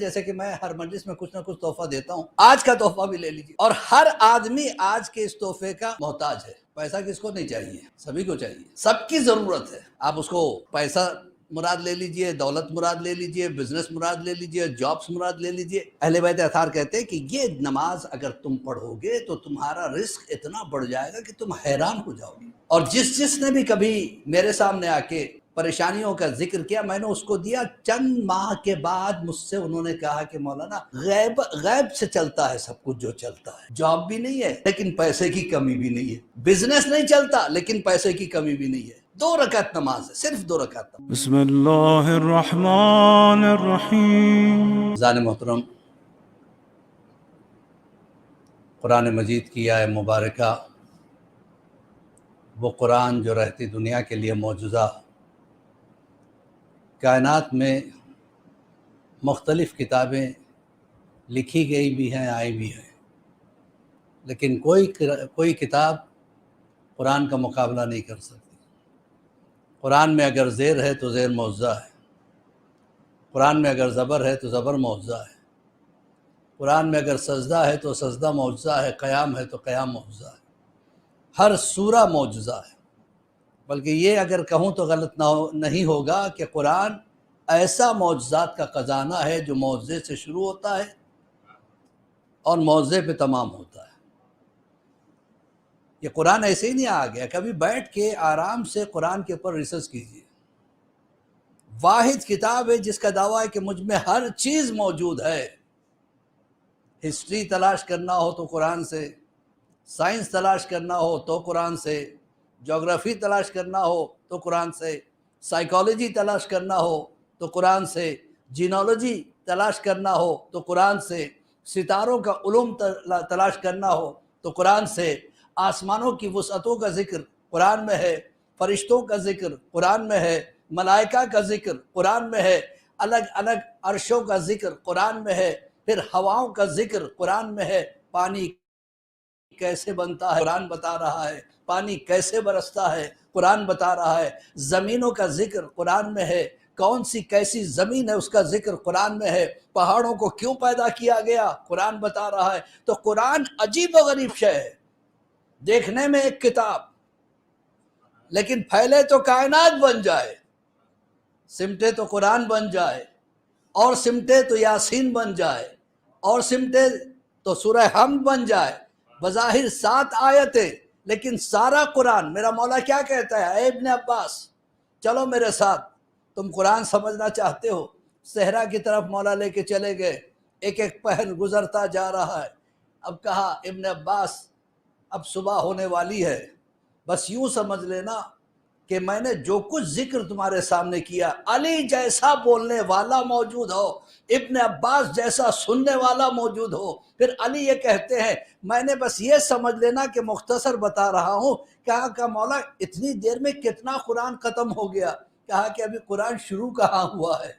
جیسے کہ میں ہر مجلس میں کچھ نہ کچھ تحفہ دیتا ہوں، آج کا تحفہ بھی لے لیجیے۔ اور ہر آدمی آج کے اس تحفے کا محتاج ہے۔ پیسہ کس کو نہیں چاہیے؟ سبھی کو چاہیے، سب کی ضرورت ہے۔ آپ اس کو پیسہ مراد لے لیجئے، دولت مراد لے لیجئے، بزنس مراد لے لیجئے، جابس مراد لے لیجئے۔ اہل بیت اطہار کہتے ہیں کہ یہ نماز اگر تم پڑھو گے تو تمہارا رزق اتنا بڑھ جائے گا کہ تم حیران ہو جاؤ گے۔ اور جس نے بھی کبھی میرے سامنے آ کے پریشانیوں کا ذکر کیا، میں نے اس کو دیا۔ چند ماہ کے بعد مجھ سے انہوں نے کہا کہ مولانا غیب سے چلتا ہے سب کچھ جو چلتا ہے، جاب بھی نہیں ہے لیکن پیسے کی کمی بھی نہیں ہے، بزنس نہیں چلتا لیکن پیسے کی کمی بھی نہیں ہے۔ 2 رکعت نماز ہے، صرف 2 رکعت نماز۔ بسم اللہ الرحمن الرحیم۔ عزیزان محترم، قرآن مجید کی آیہ مبارکہ، وہ قرآن جو رہتی دنیا کے لیے معجزہ، کائنات میں مختلف کتابیں لکھی گئی بھی ہیں، آئی بھی ہیں، لیکن کوئی کتاب قرآن کا مقابلہ نہیں کر سکتی۔ قرآن میں اگر زیر ہے تو زیر معجزہ ہے، قرآن میں اگر زبر ہے تو زبر معجزہ ہے، قرآن میں اگر سجدہ ہے تو سجدہ معجزہ ہے، قیام ہے تو قیام معجزہ ہے، ہر سورہ معجزہ ہے۔ بلکہ یہ اگر کہوں تو غلط نہیں ہوگا کہ قرآن ایسا معجزات کا خزانہ ہے جو معجزے سے شروع ہوتا ہے اور معجزے پہ تمام ہوتا ہے۔ یہ قرآن ایسے ہی نہیں آ گیا، کبھی بیٹھ کے آرام سے قرآن کے اوپر ریسرچ کیجیے۔ واحد کتاب ہے جس کا دعویٰ ہے کہ مجھ میں ہر چیز موجود ہے۔ ہسٹری تلاش کرنا ہو تو قرآن سے، سائنس تلاش کرنا ہو تو قرآن سے، جغرافی تلاش کرنا ہو تو قرآن سے، سائیکالوجی تلاش کرنا ہو تو قرآن سے، جینالوجی تلاش کرنا ہو تو قرآن سے، ستاروں کا علوم تلاش کرنا ہو تو قرآن سے، آسمانوں کی وسعتوں کا ذکر قرآن میں ہے، فرشتوں کا ذکر قرآن میں ہے، ملائکہ کا ذکر قرآن میں ہے، الگ الگ عرشوں کا ذکر قرآن میں ہے، پھر ہواؤں کا ذکر قرآن میں ہے، پانی کیسے بنتا ہے قرآن بتا رہا ہے، پانی کیسے برستا ہے قرآن بتا رہا ہے، زمینوں کا ذکر قرآن میں ہے، کون سی کیسی زمین ہے اس کا ذکر قرآن میں ہے، پہاڑوں کو کیوں پیدا کیا گیا قرآن بتا رہا ہے۔ تو قرآن عجیب و غریب شے ہے، دیکھنے میں ایک کتاب، لیکن پھیلے تو کائنات بن جائے، سمٹے تو قرآن بن جائے، اور سمٹے تو یاسین بن جائے، اور سمٹے تو سورہ حمد بن جائے۔ بظاہر 7 آیتیں، لیکن سارا قرآن۔ میرا مولا کیا کہتا ہے؟ اے ابن عباس چلو میرے ساتھ، تم قرآن سمجھنا چاہتے ہو۔ صحرا کی طرف مولا لے کے چلے گئے، ایک ایک پہر گزرتا جا رہا ہے۔ اب کہا ابن عباس اب صبح ہونے والی ہے، بس یوں سمجھ لینا کہ میں نے جو کچھ ذکر تمہارے سامنے کیا، علی جیسا بولنے والا موجود ہو، ابن عباس جیسا سننے والا موجود ہو۔ پھر علی یہ کہتے ہیں میں نے بس یہ سمجھ لینا کہ مختصر بتا رہا ہوں۔ کہا کہ مولا اتنی دیر میں کتنا قرآن ختم ہو گیا؟ کہا کہ ابھی قرآن شروع کہاں ہوا ہے،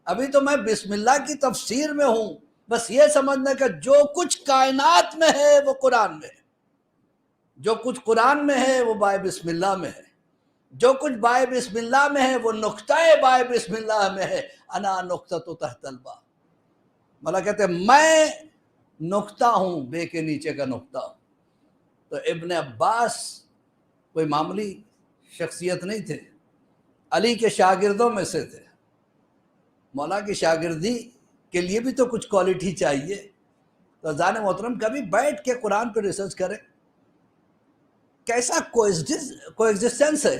ابھی تو میں بسم اللہ کی تفسیر میں ہوں۔ بس یہ سمجھنا کہ جو کچھ کائنات میں ہے وہ قرآن میں ہے، جو کچھ قرآن میں ہے وہ بائے بسم اللہ میں ہے، جو کچھ بائے بسم اللہ میں ہے وہ نقطہ بائے بسم اللہ میں ہے۔ انا نقطۃ تحت الباء، مولا کہتے ہیں میں نقطہ ہوں، بے کے نیچے کا نقطہ ہوں۔ تو ابن عباس کوئی معمولی شخصیت نہیں تھے، علی کے شاگردوں میں سے تھے۔ مولا کی شاگردی کے لیے بھی تو کچھ کوالٹی چاہیے۔ تو عزیزان محترم، کبھی بیٹھ کے قرآن پہ ریسرچ کریں، کیسا کوئیگزسٹنس ہے۔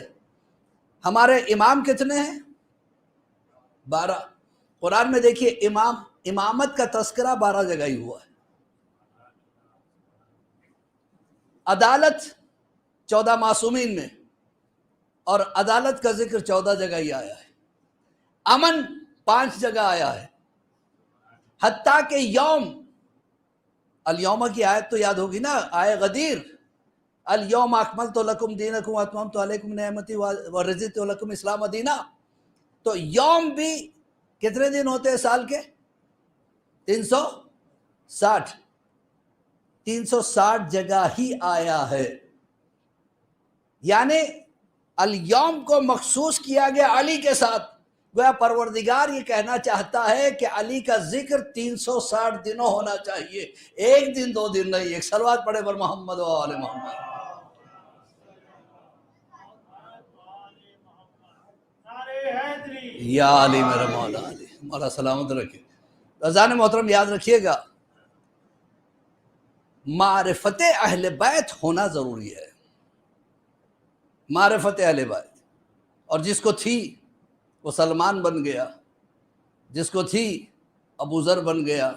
ہمارے امام کتنے ہیں؟ 12۔ قرآن میں دیکھیے امامت کا تذکرہ 12 جگہ ہی ہوا ہے۔ عدالت 14 معصومین میں، اور عدالت کا ذکر 14 جگہ ہی آیا ہے۔ امن 5 جگہ آیا ہے۔ حتیٰ کہ یوم، الیوم کی آیت تو یاد ہوگی نا، آئے غدیر، الیوم اکملت لکم دینکم واتممت علیکم نعمتی ورضیت لکم اسلام دینا۔ تو یوم بھی کتنے دن ہوتے ہیں سال کے؟ 360۔ 360 جگہ ہی آیا ہے، یعنی الیوم کو مخصوص کیا گیا علی کے ساتھ، گویا پروردگار یہ کہنا چاہتا ہے کہ علی کا ذکر 360 دنوں ہونا چاہیے، ایک دن 2 دن نہیں۔ ایک صلوات پڑھے پر محمد و آل محمد۔ یا علی میرا مولا علی، مولا سلامت رکھے۔ عزیزان محترم یاد رکھیے گا، معرفت اہل بیت ہونا ضروری ہے، معرفت اہل بیت۔ اور جس کو تھی وہ سلمان بن گیا، جس کو تھی ابو ذر بن گیا،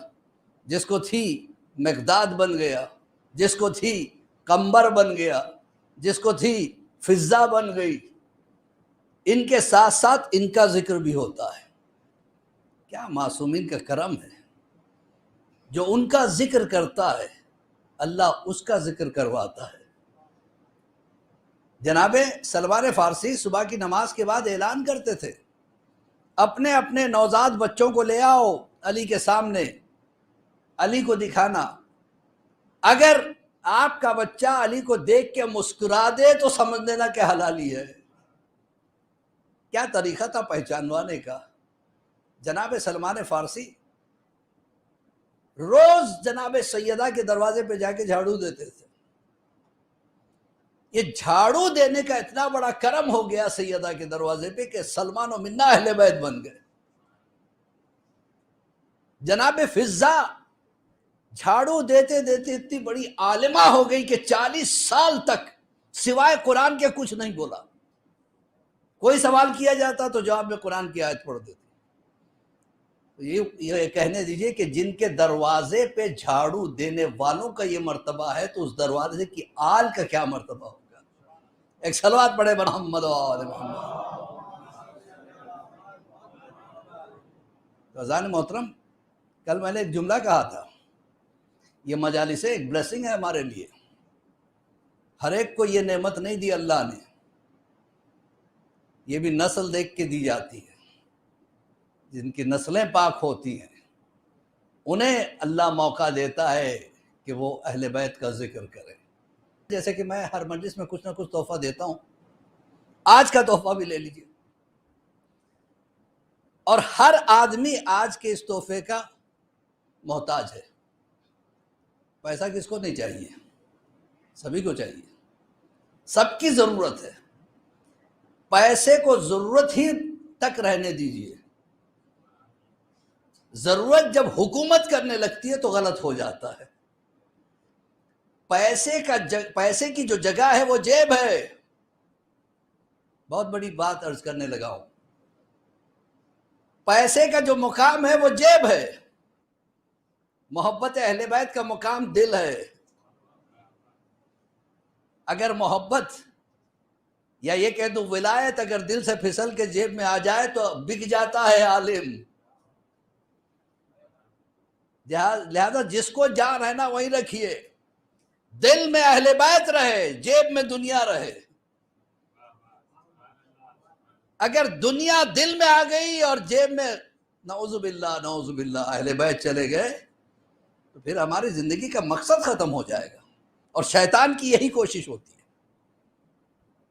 جس کو تھی مقداد بن گیا، جس کو تھی قمبر بن گیا، جس کو تھی فضہ بن گئی۔ ان کے ساتھ ساتھ ان کا ذکر بھی ہوتا ہے۔ کیا معصومین کا کرم ہے، جو ان کا ذکر کرتا ہے اللہ اس کا ذکر کرواتا ہے۔ جناب سلمان فارسی صبح کی نماز کے بعد اعلان کرتے تھے، اپنے اپنے نوزاد بچوں کو لے آؤ علی کے سامنے، علی کو دکھانا۔ اگر آپ کا بچہ علی کو دیکھ کے مسکرا دے تو سمجھ لینا کہ حلالی ہے۔ کیا طریقہ تھا پہچانوانے کا۔ جناب سلمان فارسی روز جناب سیدہ کے دروازے پہ جا کے جھاڑو دیتے تھے۔ یہ جھاڑو دینے کا اتنا بڑا کرم ہو گیا سیدہ کے دروازے پہ کہ سلمان و منا اہل بیت بن گئے۔ جناب فضہ جھاڑو دیتے دیتے اتنی بڑی عالمہ ہو گئی کہ 40 سال تک سوائے قرآن کے کچھ نہیں بولا۔ کوئی سوال کیا جاتا تو جواب میں قرآن کی آیت پڑھ دیتی۔ یہ کہنے دیجئے کہ جن کے دروازے پہ جھاڑو دینے والوں کا یہ مرتبہ ہے تو اس دروازے کی آل کا کیا مرتبہ ہوگا۔ ایک صلوات پڑھے محمد و آل محمد۔ عزیزان محترم، کل میں نے ایک جملہ کہا تھا، یہ مجالس ایک بلیسنگ ہے ہمارے لیے۔ ہر ایک کو یہ نعمت نہیں دی اللہ نے، یہ بھی نسل دیکھ کے دی جاتی ہے۔ جن کی نسلیں پاک ہوتی ہیں انہیں اللہ موقع دیتا ہے کہ وہ اہل بیت کا ذکر کریں۔ جیسے کہ میں ہر مجلس میں کچھ نہ کچھ تحفہ دیتا ہوں، آج کا تحفہ بھی لے لیجئے۔ اور ہر آدمی آج کے اس تحفے کا محتاج ہے۔ پیسہ کس کو نہیں چاہیے؟ سبھی کو چاہیے، سب کی ضرورت ہے۔ پیسے کو ضرورت ہی تک رہنے دیجئے، ضرورت جب حکومت کرنے لگتی ہے تو غلط ہو جاتا ہے۔ پیسے کی جو جگہ ہے وہ جیب ہے۔ بہت بڑی بات عرض کرنے لگا ہوں۔ پیسے کا جو مقام ہے وہ جیب ہے، محبت اہل بیت کا مقام دل ہے۔ اگر محبت یا یہ کہہ دوں ولایت اگر دل سے پھسل کے جیب میں آ جائے تو بک جاتا ہے عالم۔ لہذا جس کو جہاں رہنا وہیں رکھیے، دل میں اہل بیت رہے، جیب میں دنیا رہے۔ اگر دنیا دل میں آ گئی اور جیب میں نعوذ باللہ اہل بیت چلے گئے تو پھر ہماری زندگی کا مقصد ختم ہو جائے گا۔ اور شیطان کی یہی کوشش ہوتی ہے،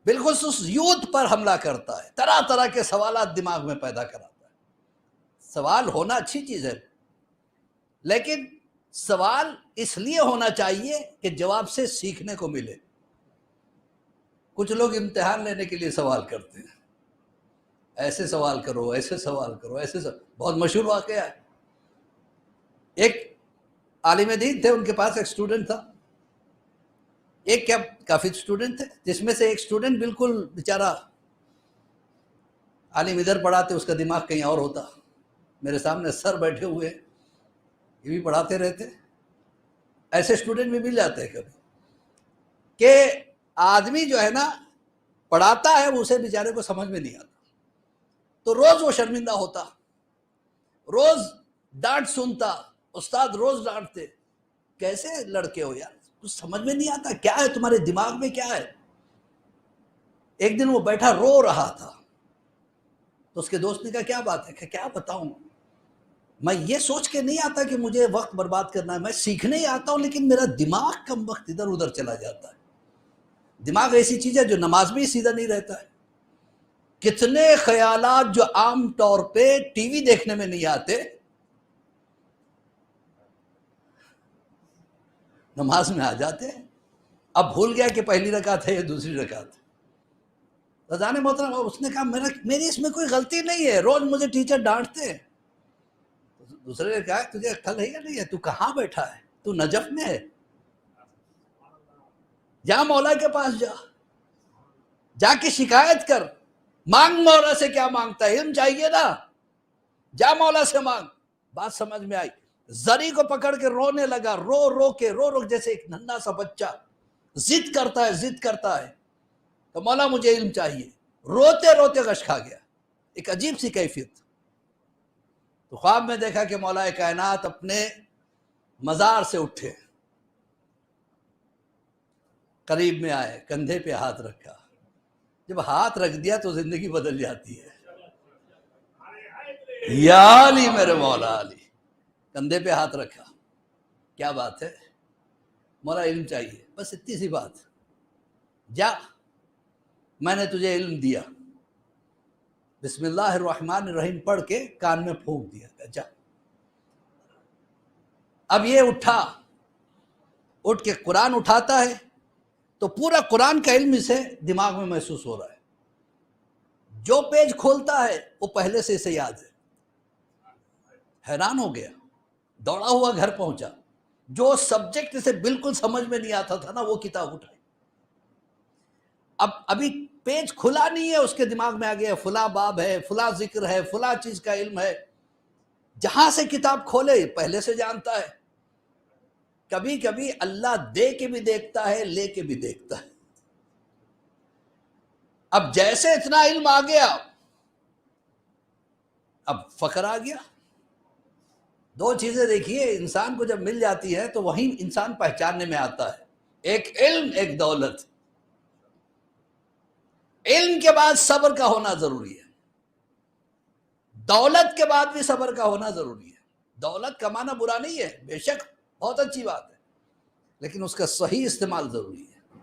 بالخصوص یوتھ پر حملہ کرتا ہے، طرح طرح کے سوالات دماغ میں پیدا کراتا ہے۔ سوال ہونا اچھی چیز ہے، لیکن سوال اس لیے ہونا چاہیے کہ جواب سے سیکھنے کو ملے۔ کچھ لوگ امتحان لینے کے لیے سوال کرتے ہیں، ایسے سوال کرو، ایسے سوال کرو، ایسے سوال۔ بہت مشہور واقعہ ہے، ایک عالم دین تھے، ان کے پاس ایک سٹوڈنٹ تھا، ایک کیا کافی سٹوڈنٹ تھے، جس میں سے ایک سٹوڈنٹ بالکل بیچارہ عالم ادھر پڑھاتے اس کا دماغ کہیں اور ہوتا۔ میرے سامنے سر بیٹھے ہوئے، یہ بھی پڑھاتے رہتے۔ ایسے سٹوڈنٹ بھی مل جاتے ہیں کبھی کہ آدمی جو ہے نا پڑھاتا ہے وہ اسے بیچارے کو سمجھ میں نہیں آتا، تو روز وہ شرمندہ ہوتا، روز ڈانٹ سنتا، استاد روز ڈانٹتے، کیسے لڑکے ہو یار، کچھ سمجھ میں نہیں آتا، کیا ہے تمہارے دماغ میں کیا ہے۔ ایک دن وہ بیٹھا رو رہا تھا، تو اس کے دوست نے کہا کیا بات ہے؟ کہ کیا بتاؤں، میں یہ سوچ کے نہیں آتا کہ مجھے وقت برباد کرنا ہے، میں سیکھنے ہی آتا ہوں لیکن میرا دماغ کم وقت ادھر ادھر چلا جاتا ہے۔ دماغ ایسی چیز ہے جو نماز میں ہی سیدھا نہیں رہتا ہے۔ کتنے خیالات جو عام طور پہ ٹی وی دیکھنے میں نہیں آتے، نماز میں آ جاتے ہیں۔ اب بھول گیا کہ پہلی رکعت ہے یا دوسری رکعت ہے۔ رضان محترم، اس نے کہا میری اس میں کوئی غلطی نہیں ہے، روز مجھے ٹیچر ڈانٹتے ہیں۔ دوسرے نے کہا تجھے عقل ہے یا نہیں ہے؟ تو کہاں بیٹھا ہے؟ تو نجف میں ہے؟ جا مولا کے پاس جا کے شکایت کر، مانگ مولا سے۔ کیا مانگتا ہے؟ علم چاہیے نا، جا مولا سے مانگ۔ بات سمجھ میں آئی؟ زری کو پکڑ کے رونے لگا، رو کے جیسے ایک ننھا سا بچہ ضد کرتا ہے تو مولا مجھے علم چاہیے۔ روتے روتے غش کھا گیا، ایک عجیب سی کیفیت۔ تو خواب میں دیکھا کہ مولا کائنات اپنے مزار سے اٹھے، قریب میں آئے، کندھے پہ ہاتھ رکھا۔ جب ہاتھ رکھ دیا تو زندگی بدل جاتی ہے۔ یا علی، میرے مولا علی، کندھے پہ ہاتھ رکھا۔ کیا بات ہے؟ مولا علم چاہیے، بس اتنی سی بات، جا، میں نے تجھے علم دیا، بسم اللہ الرحمن الرحیم پڑھ کے کان میں پھونک دیا، جا۔ اب یہ اٹھ کے قرآن اٹھاتا ہے تو پورا قرآن کا علم اسے دماغ میں محسوس ہو رہا ہے۔ جو پیج کھولتا ہے وہ پہلے سے اسے یاد ہے۔ حیران ہو گیا، دوڑا ہوا گھر پہنچا، جو سبجیکٹ اسے بالکل سمجھ میں نہیں آتا تھا نا، وہ کتاب اٹھائی۔ اب ابھی پیج کھلا نہیں ہے، اس کے دماغ میں آ گیا فلاں باب ہے، فلاں ذکر ہے، فلاں چیز کا علم ہے۔ جہاں سے کتاب کھولے پہلے سے جانتا ہے۔ کبھی کبھی اللہ دے کے بھی دیکھتا ہے، لے کے بھی دیکھتا ہے۔ اب جیسے اتنا علم آ گیا، اب فخر آ گیا۔ دو چیزیں دیکھیے، انسان کو جب مل جاتی ہے تو وہی انسان پہچاننے میں آتا ہے، ایک علم، ایک دولت۔ علم کے بعد صبر کا ہونا ضروری ہے، دولت کے بعد بھی صبر کا ہونا ضروری ہے۔ دولت کمانا برا نہیں ہے، بے شک بہت اچھی بات ہے، لیکن اس کا صحیح استعمال ضروری ہے،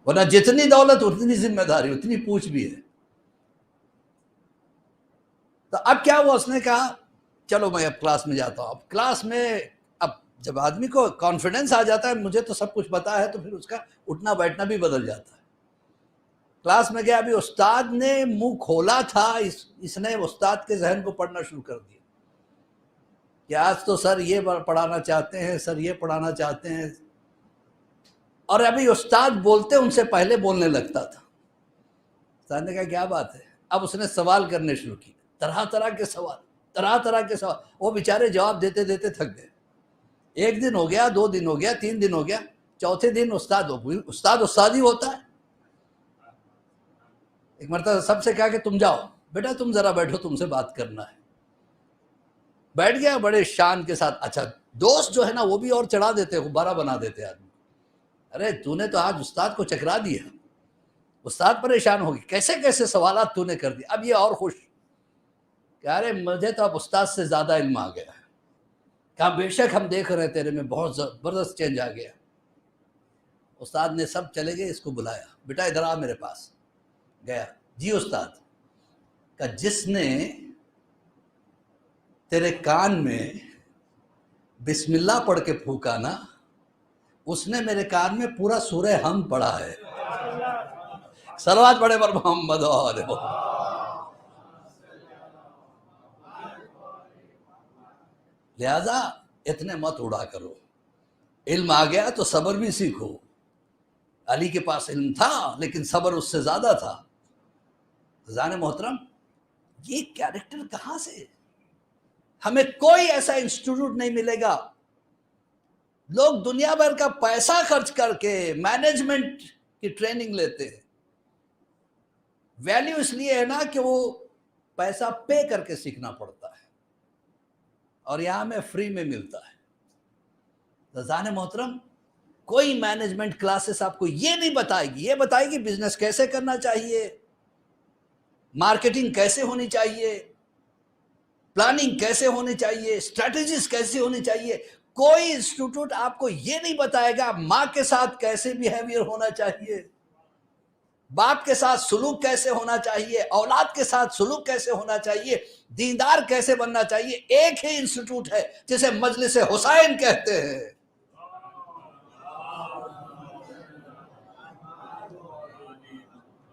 ورنہ جتنی دولت اتنی ذمہ داری، اتنی پوچھ بھی ہے۔ تو اب کیا ہوا، اس نے کہا چلو میں اب کلاس میں جاتا ہوں۔ اب کلاس میں، اب جب آدمی کو کانفیڈنس آ جاتا ہے مجھے تو سب کچھ پتا ہے، تو پھر اس کا اٹھنا بیٹھنا بھی بدل جاتا ہے۔ کلاس میں گیا، ابھی استاد نے منہ کھولا تھا، اس نے استاد کے ذہن کو پڑھنا شروع کر دیا کہ آج تو سر یہ پڑھانا چاہتے ہیں، سر یہ پڑھانا چاہتے ہیں۔ اور ابھی استاد بولتے ان سے پہلے بولنے لگتا تھا۔ استاد نے کہا کیا بات ہے؟ اب اس نے سوال کرنے شروع کی، طرح طرح کے سوال۔ وہ بیچارے جواب دیتے دیتے تھک گئے۔ ایک دن ہو گیا، 2 دن ہو گیا، 3 دن ہو گیا، چوتھے دن استاد ہی ہوتا ہے۔ ایک مرتبہ سب سے کہا کہ تم جاؤ بیٹا، تم ذرا بیٹھو، تم سے بات کرنا ہے۔ بیٹھ گیا بڑے شان کے ساتھ۔ اچھا، دوست جو ہے نا وہ بھی اور چڑھا دیتے، غبارہ بنا دیتے آدمی۔ ارے تو نے تو آج استاد کو چکرا دیا۔ استاد پریشان ہوگی، کیسے کیسے سوالات تو نے کر دی۔ اب یہ اور خوش کہ ارے مجھے تو اب استاد سے زیادہ علم آ گیا ہے۔ کہا بے شک ہم دیکھ رہے ہیں تیرے میں بہت زبردست چینج آ گیا۔ استاد نے سب چلے گئے، اس کو بلایا، بیٹا ادھر آ میرے پاس۔ گیا، جی استاد۔ کہ جس نے تیرے کان میں بسم اللہ پڑھ کے پھونکا نا، اس نے میرے کان میں پورا سورہ حمد پڑھا ہے۔ صلوات پڑھے پر محمد و آلہ محمد۔ لہذا اتنے مت اڑا کرو، علم آ گیا تو صبر بھی سیکھو۔ علی کے پاس علم تھا لیکن صبر اس سے زیادہ تھا۔ عزیزان محترم، یہ کیریکٹر کہاں سے؟ ہمیں کوئی ایسا انسٹیٹیوٹ نہیں ملے گا۔ لوگ دنیا بھر کا پیسہ خرچ کر کے مینجمنٹ کی ٹریننگ لیتے ہیں۔ ویلیو اس لیے ہے نا کہ وہ پیسہ پے کر کے سیکھنا پڑتا ہے، اور یہاں میں فری میں ملتا ہے۔ عزیزان محترم، کوئی مینجمنٹ کلاسز آپ کو یہ نہیں بتائے گی، یہ بتائے گی بزنس کیسے کرنا چاہیے، مارکیٹنگ کیسے ہونی چاہیے، پلاننگ کیسے ہونی چاہیے، اسٹریٹجیز کیسے ہونی چاہیے۔ کوئی انسٹیٹیوٹ آپ کو یہ نہیں بتائے گا ماں کے ساتھ کیسے بیہیویئر ہونا چاہیے۔ باپ کے ساتھ سلوک کیسے ہونا چاہیے، اولاد کے ساتھ سلوک کیسے ہونا چاہیے، دیندار کیسے بننا چاہیے، ایک ہی انسٹیٹیوٹ ہے جسے مجلس حسین کہتے ہیں۔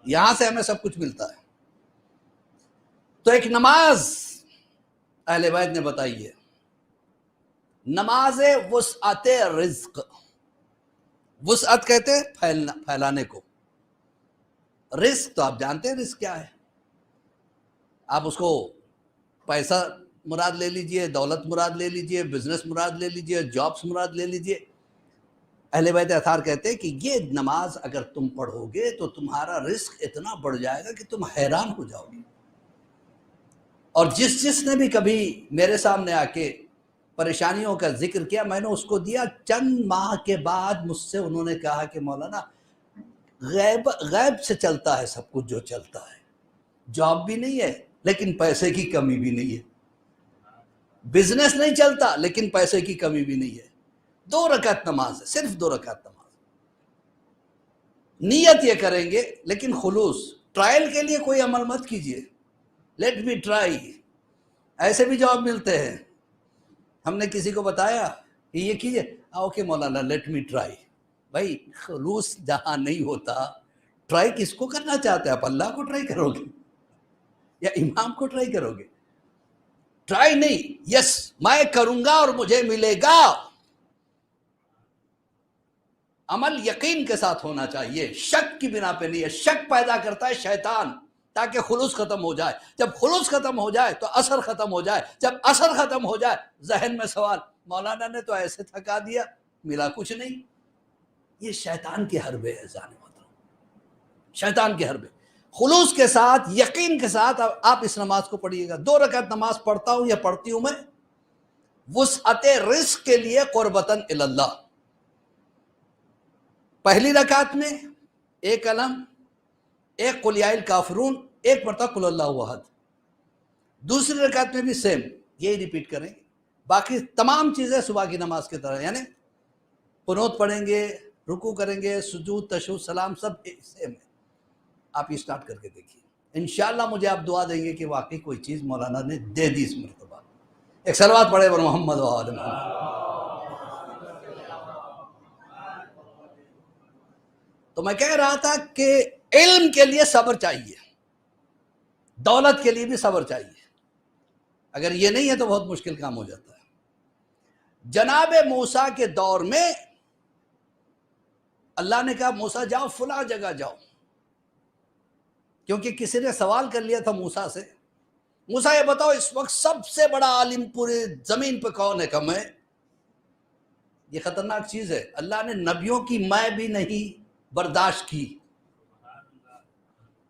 یہاں سے ہمیں سب کچھ ملتا ہے۔ تو ایک نماز اہل بیت نے بتائی ہے، نماز وسعت رزق، وسعت کہتے ہیں پھیلانے کو، رزق تو آپ جانتے ہیں رزق کیا ہے، آپ اس کو پیسہ مراد لے لیجئے، دولت مراد لے لیجئے، بزنس مراد لے لیجئے، جابس مراد لے لیجئے۔ اہل بیت اطہار کہتے ہیں کہ یہ نماز اگر تم پڑھو گے تو تمہارا رزق اتنا بڑھ جائے گا کہ تم حیران ہو جاؤ گے۔ اور جس نے بھی کبھی میرے سامنے آ کے پریشانیوں کا ذکر کیا، میں نے اس کو دیا، چند ماہ کے بعد مجھ سے انہوں نے کہا کہ مولانا غیب سے چلتا ہے سب کچھ جو چلتا ہے، جاب بھی نہیں ہے لیکن پیسے کی کمی بھی نہیں ہے، بزنس نہیں چلتا لیکن پیسے کی کمی بھی نہیں ہے، 2 رکعت نماز ہے، صرف 2 رکعت نماز، نیت یہ کریں گے لیکن خلوص، ٹرائل کے لیے کوئی عمل مت کیجئے، لیٹ می ٹرائی، ایسے بھی جواب ملتے ہیں، ہم نے کسی کو بتایا کہ یہ کیجئے، اوکے مولانا لیٹ می ٹرائی، بھائی خلوص جہاں نہیں ہوتا ٹرائی کس کو کرنا چاہتے ہیں آپ؟ اللہ کو ٹرائی کرو گے یا امام کو ٹرائی کرو گے؟ ٹرائی نہیں، یس میں کروں گا اور مجھے ملے گا، عمل یقین کے ساتھ ہونا چاہیے، شک کی بنا پہ نہیں ہے، شک پیدا کرتا ہے شیطان تاکہ خلوص ختم ہو جائے، جب خلوص ختم ہو جائے تو اثر ختم ہو جائے، جب اثر ختم ہو جائے ذہن میں سوال، مولانا نے تو ایسے تھکا دیا ملا کچھ نہیں، یہ شیطان کے حربے ہے، شیطان کے حربے۔ خلوص کے ساتھ، یقین کے ساتھ آپ اس نماز کو پڑھیے گا۔ 2 رکعت نماز پڑھتا ہوں یا پڑھتی ہوں میں وسعت رزق کے لیے، قربتاً اللہ۔ پہلی رکعت میں 1 علم، 1 قل یا الکافرون، 1 مرتبہ قل اللہ احد، دوسری رکعت میں بھی سیم یہی ریپیٹ کریں گے، باقی تمام چیزیں صبح کی نماز کی طرح، یعنی قنوت پڑھیں گے، رکوع کریں گے، سجود، تشہد، سلام، سب سیم ہے۔ آپ یہ سٹارٹ کر کے دیکھیے، انشاءاللہ مجھے آپ دعا دیں گے کہ واقعی کوئی چیز مولانا نے دے دی اس مرتبہ۔ ایک صلوات پڑھے بر محمد و آل محمد۔ تو میں کہہ رہا تھا کہ علم کے لیے صبر چاہیے، دولت کے لیے بھی صبر چاہیے، اگر یہ نہیں ہے تو بہت مشکل کام ہو جاتا ہے۔ جناب موسیٰ کے دور میں اللہ نے کہا موسیٰ جاؤ فلاں جگہ جاؤ، کیونکہ کسی نے سوال کر لیا تھا موسیٰ سے، موسیٰ یہ بتاؤ اس وقت سب سے بڑا عالم پورے زمین پہ کون ہے؟ کہ میں۔ یہ خطرناک چیز ہے، اللہ نے نبیوں کی میں بھی نہیں برداشت کی،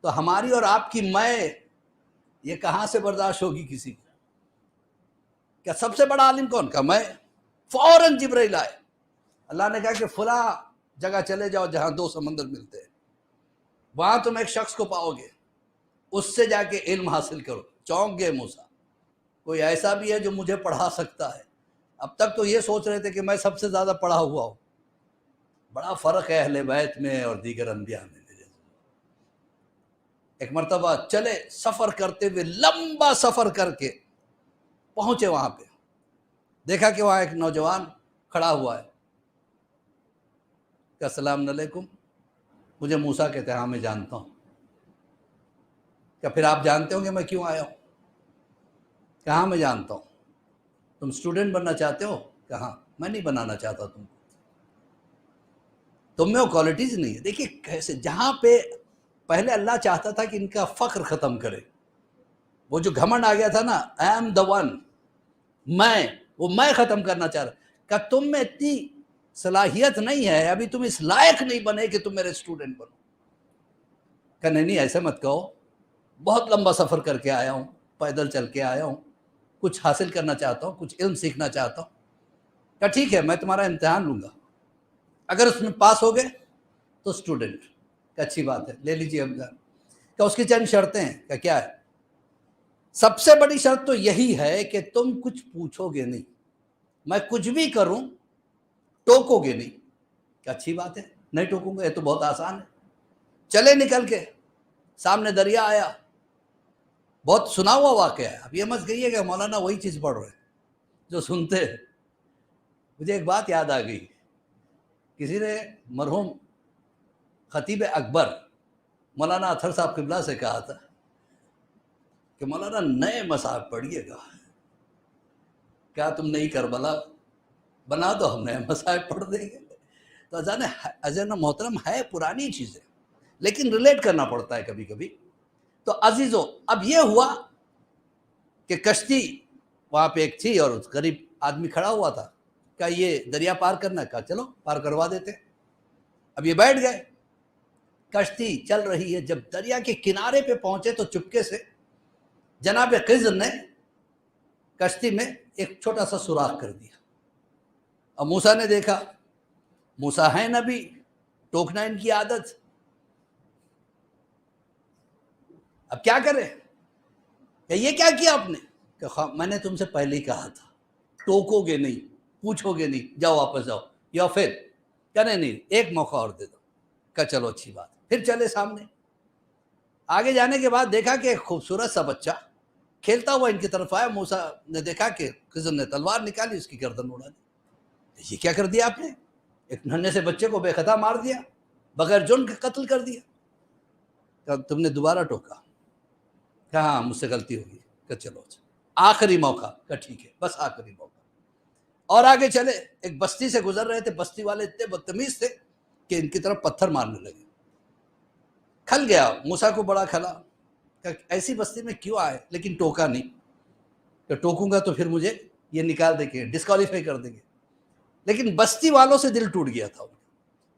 تو ہماری اور آپ کی میں یہ کہاں سے برداشت ہوگی کسی کو؟ کیا سب سے بڑا عالم کون؟ کہ میں۔ فوراً جبرائیل آئے، اللہ نے کہا کہ فلاں جگہ چلے جاؤ جہاں 2 سمندر ملتے ہیں، وہاں تم ایک شخص کو پاؤ گے، اس سے جا کے علم حاصل کرو۔ چونک گئے موسیٰ، کوئی ایسا بھی ہے جو مجھے پڑھا سکتا ہے؟ اب تک تو یہ سوچ رہے تھے کہ میں سب سے زیادہ پڑھا ہوا ہوں۔ بڑا فرق ہے اہل بیت میں اور دیگر انبیاء میں۔ ایک مرتبہ چلے، سفر کرتے ہوئے لمبا سفر کر کے پہنچے وہاں پہ، دیکھا کہ وہاں ایک نوجوان کھڑا ہوا ہے، کہ السلام علیکم، مجھے موسیٰ کہتے ہیں، ہاں میں جانتا ہوں۔ کہ پھر آپ جانتے ہوں گے میں کیوں آیا ہوں؟ کہ ہاں میں جانتا ہوں۔ تم اسٹوڈنٹ بننا چاہتے ہو؟ کہ ہاں۔ میں نہیں بنانا چاہتا تم میں وہ کوالٹیز نہیں ہے۔ دیکھیے کیسے، جہاں پہ پہلے اللہ چاہتا تھا کہ ان کا فخر ختم کرے، وہ جو گھمنڈ آ گیا تھا نا، I am the one، وہ میں ختم کرنا چاہ رہا، کہ تم میں اتنی صلاحیت نہیں ہے، ابھی تم اس لائق نہیں بنے کہ تم میرے اسٹوڈنٹ بنو۔ کہ نہیں ایسے مت کہو، بہت لمبا سفر کر کے آیا ہوں، پیدل چل کے آیا ہوں، کچھ حاصل کرنا چاہتا ہوں، کچھ علم سیکھنا چاہتا ہوں۔ کہ ٹھیک ہے میں تمہارا امتحان لوں گا، اگر اس میں پاس ہو گئے تو اسٹوڈنٹ، کہ اچھی بات ہے لے لیجیے امتحان۔ کہ اس کی چند شرطیں ہیں، کہ کیا ہے؟ سب سے بڑی شرط تو یہی ہے کہ تم کچھ پوچھو گے نہیں، میں کچھ بھی کروں ٹوکو گے نہیں۔ کہ اچھی بات ہے، نہیں ٹوکوں گا، یہ تو بہت آسان ہے۔ چلے نکل کے، سامنے دریا آیا، بہت سنا ہوا واقعہ ہے، اب یہ مت کہیے کہ مولانا وہی چیز پڑھ رہے ہیں جو سنتے ہیں۔ مجھے ایک بات یاد آ گئی، کسی نے مرحوم خطیب اکبر مولانا اطہر صاحب قبلہ سے کہا تھا کہ مولانا نئے مصاحف پڑھیے گا، کیا تم نئی کربلا بنا دو، ہم نئے مصاحف پڑھ دیں گے۔ تو عزیزان محترم، ہے پرانی چیزیں لیکن ریلیٹ کرنا پڑتا ہے کبھی کبھی۔ تو عزیزو، اب یہ ہوا کہ کشتی وہاں پہ ایک تھی اور غریب آدمی کھڑا ہوا تھا، کہا یہ دریا پار کرنا ہے، کہا چلو پار کروا دیتے۔ اب یہ بیٹھ گئے، کشتی چل رہی ہے، جب دریا کے کنارے پہ پہنچے تو چپکے سے جناب خضر نے کشتی میں ایک چھوٹا سا سوراخ کر دیا۔ اب موسیٰ نے دیکھا، موسیٰ ہے نبی، ٹوکنا ان کی عادت، اب کیا کرے؟ کہ یہ کیا کیا آپ نے؟ کہ میں نے تم سے پہلے ہی کہا تھا، ٹوکو گے نہیں، پوچھو گے نہیں، جاؤ واپس جاؤ، یا پھر کہنے نہیں ایک موقع اور دے دو۔ کہ چلو اچھی بات، پھر چلے سامنے۔ آگے جانے کے بعد دیکھا کہ ایک خوبصورت سا بچہ کھیلتا ہوا ان کی طرف آیا، موسیٰ نے دیکھا کہ خضر نے تلوار نکالی، اس کی گردن اڑا دی۔ یہ کیا کر دیا آپ نے؟ ایک ننھے سے بچے کو بے خطا مار دیا، بغیر جرم کے قتل کر دیا۔ کہ تم نے دوبارہ ٹوکا؟ کہ ہاں مجھ سے غلطی ہوگی۔ کہ چلو آخری موقع، کہ ٹھیک ہے بس آخری موقع۔ اور آگے چلے، ایک بستی سے گزر رہے تھے، بستی والے اتنے بدتمیز تھے کہ ان کی طرف پتھر مارنے لگے۔ کھل گیا، موسیٰ کو بڑا کھلا کہ ایسی بستی میں کیوں آئے، لیکن ٹوکا نہیں، کہ ٹوکوں گا تو پھر مجھے یہ نکال دیں گے، ڈسکوالیفائی کر دیں گے۔ لیکن بستی والوں سے دل ٹوٹ گیا تھا،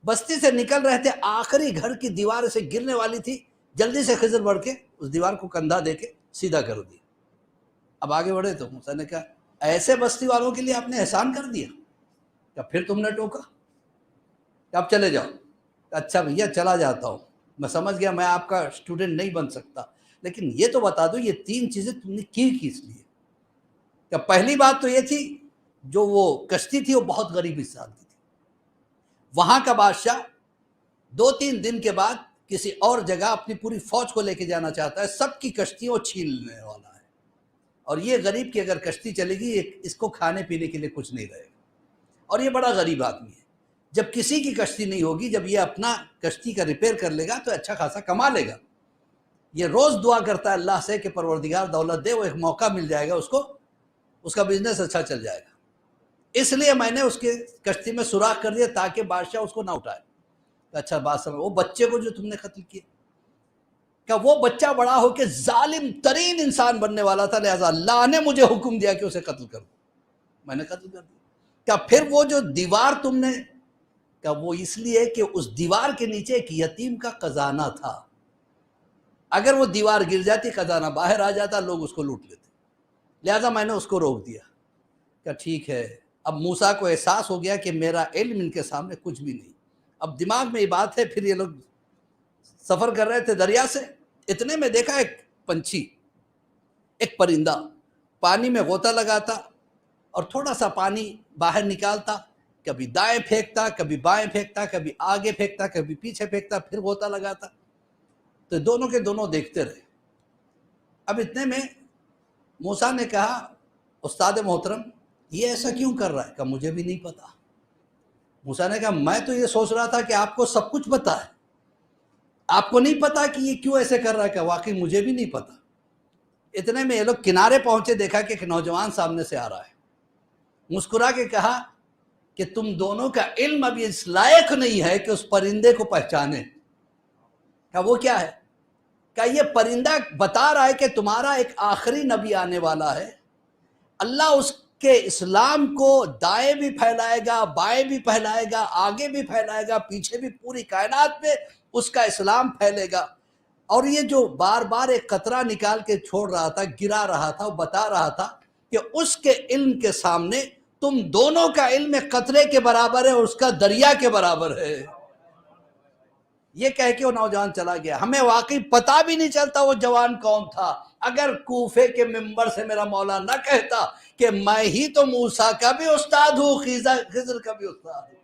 بستی سے نکل رہے تھے، آخری گھر کی دیوار سے گرنے والی تھی، جلدی سے خضر بڑھ کے اس دیوار کو کندھا دے کے سیدھا کر دیا۔ اب آگے بڑھے تو موسیٰ نے کہا ایسے بستی والوں کے لیے آپ نے احسان کر دیا، کہ پھر تم نے ٹوکا، کہ اب چلے جاؤ۔ اچھا بھیا چلا جاتا ہوں، میں سمجھ گیا میں آپ کا اسٹوڈنٹ نہیں بن سکتا، لیکن یہ تو بتا دو یہ 3 چیزیں تم نے کی کس لیے؟ کہ پہلی بات تو یہ تھی، جو وہ کشتی تھی وہ بہت غریب انسان کی تھی، وہاں کا بادشاہ 2-3 دن کے بعد کسی اور جگہ اپنی پوری فوج کو لے کے جانا چاہتا ہے، سب کی کشتیوں کو چھین لینے والا ہے، اور یہ غریب کی اگر کشتی چلے گی اس کو کھانے پینے کے لیے کچھ نہیں رہے گا، اور یہ بڑا غریب آدمی ہے۔ جب کسی کی کشتی نہیں ہوگی، جب یہ اپنا کشتی کا ریپیئر کر لے گا تو اچھا خاصا کما لے گا۔ یہ روز دعا کرتا ہے اللہ سے کہ پروردگار دولت دے، وہ ایک موقع مل جائے گا اس کو، اس کا بزنس اچھا چل جائے گا، اس لیے میں نے اس کے کشتی میں سوراخ کر دیا تاکہ بادشاہ اس کو نہ اٹھائے۔ اچھا بات سمجھ، وہ بچے کو جو تم نے قتل کیا، کہ وہ بچہ بڑا ہو کے ظالم ترین انسان بننے والا تھا، لہذا اللہ نے مجھے حکم دیا کہ اسے قتل کر دو، میں نے قتل کر دیا۔ کہ پھر وہ جو دیوار تم نے، کہ وہ اس لیے کہ اس دیوار کے نیچے ایک یتیم کا خزانہ تھا، اگر وہ دیوار گر جاتی خزانہ باہر آ جاتا، لوگ اس کو لوٹ لیتے، لہذا میں نے اس کو روک دیا۔ کہ ٹھیک ہے، اب موسیٰ کو احساس ہو گیا کہ میرا علم ان کے سامنے کچھ بھی نہیں۔ اب دماغ میں یہ بات ہے، پھر یہ لوگ سفر کر رہے تھے دریا سے، اتنے میں دیکھا ایک پنچھی، ایک پرندہ پانی میں غوطہ لگاتا اور تھوڑا سا پانی باہر نکالتا، کبھی دائیں پھینکتا، کبھی بائیں پھینکتا، کبھی آگے پھینکتا، کبھی پیچھے پھینکتا، پھر غوطہ لگاتا۔ تو دونوں کے دونوں دیکھتے رہے۔ اب اتنے میں موسیٰ نے کہا استاد محترم یہ ایسا کیوں کر رہا ہے؟ کہ مجھے بھی نہیں پتا۔ موسیٰ نے کہا میں تو یہ سوچ رہا تھا کہ آپ کو سب کچھ پتا ہے، آپ کو نہیں پتا کہ یہ کیوں ایسے کر رہا ہے؟ کہ واقعی مجھے بھی نہیں پتا۔ اتنے میں یہ لوگ کنارے پہنچے، دیکھا کہ ایک نوجوان سامنے سے آ رہا ہے، مسکرا کے کہا کہ تم دونوں کا علم ابھی اس لائق نہیں ہے کہ اس پرندے کو پہچانے۔ کہ وہ کیا ہے؟ کہ یہ پرندہ بتا رہا ہے کہ تمہارا ایک آخری نبی آنے والا ہے، اللہ اس کے اسلام کو دائیں بھی پھیلائے گا، بائیں بھی پھیلائے گا، آگے بھی پھیلائے گا، پیچھے بھی، پوری کائنات میں اس کا اسلام پھیلے گا۔ اور یہ جو بار بار ایک قطرہ نکال کے چھوڑ رہا تھا، گرا رہا تھا، وہ بتا رہا تھا کہ اس کے علم کے سامنے تم دونوں کا علم ایک قطرے کے برابر ہے اور اس کا دریا کے برابر ہے۔ یہ کہہ کے وہ نوجوان چلا گیا۔ ہمیں واقعی پتہ بھی نہیں چلتا وہ جوان کون تھا، اگر کوفے کے منبر سے میرا مولا نہ کہتا کہ میں ہی تو موسیٰ کا بھی استاد ہوں، خضر کا بھی استاد ہوں۔